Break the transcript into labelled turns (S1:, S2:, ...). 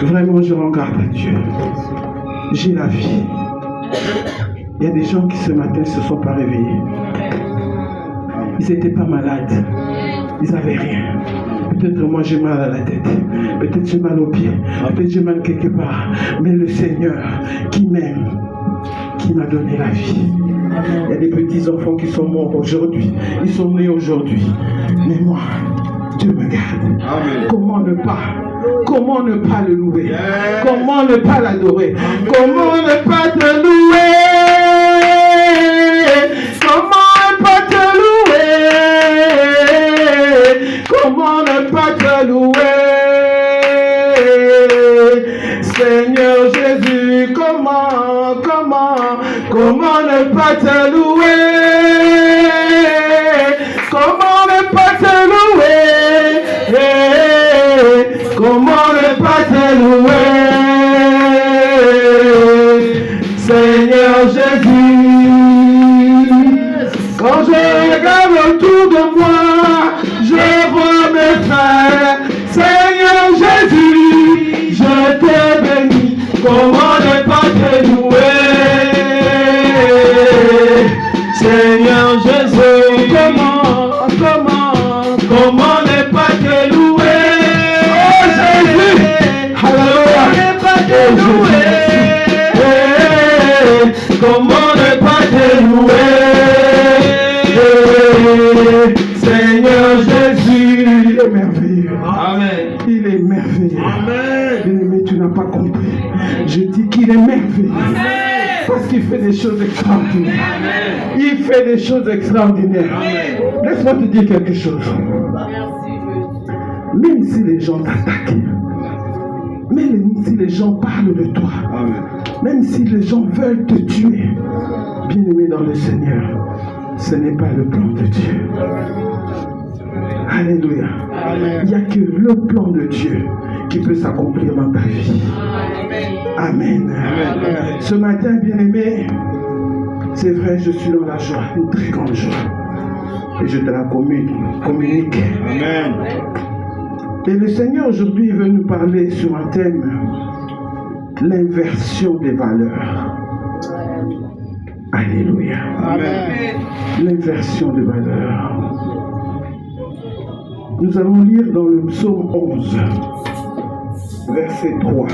S1: Vraiment, je rends grâce à Dieu. J'ai la vie. Il y a des gens qui ce matin ne se sont pas réveillés. Ils n'étaient pas malades. Ils n'avaient rien. Peut-être moi j'ai mal à la tête. Peut-être j'ai mal aux pieds. Peut-être j'ai mal quelque part. Mais le Seigneur qui m'aime, qui m'a donné la vie. Il y a des petits enfants qui sont morts aujourd'hui. Ils sont nés aujourd'hui. Mais moi, Dieu me garde.
S2: Amen.
S1: Comment ne pas le louer? Yes. Comment ne pas l'adorer? Comment ne pas te louer? Comment ne pas te louer? Comment ne pas te louer? Seigneur Jésus, comment ne pas te louer? Comment ne pas te louer? Comment ne pas te louer? Seigneur Jésus, quand je regarde autour de moi, je vois mes frères. Seigneur Jésus, je te bénis. Comment ne pas te louer? Seigneur Jésus, comment ne pas te louer? Oh Jésus, alléluia, ne pas te louer. Comment ne pas te louer? Seigneur Jésus, il est merveilleux. Amen. Il est merveilleux. Amen. Bien-aimé, tu n'as pas compris. Je dis qu'il est merveilleux. Amen. Parce qu'il fait des choses extraordinaires. Amen. Il fait des choses extraordinaires. Amen. Laisse-moi te dire quelque chose. Même si les gens t'attaquent, même si les gens parlent de toi, amen, même si les gens veulent te tuer, bien-aimé dans le Seigneur, ce n'est pas le plan de Dieu. Alléluia. Amen. Il n'y a que le plan de Dieu qui peut s'accomplir dans ta vie. Amen. Amen. Ce matin, bien-aimé, c'est vrai, je suis dans la joie, une très grande joie. Et je te la communique. Amen. Et le Seigneur aujourd'hui veut nous parler sur un thème, l'inversion des valeurs. Alléluia. Amen. L'inversion des valeurs. Nous allons lire dans le psaume 11, verset 3.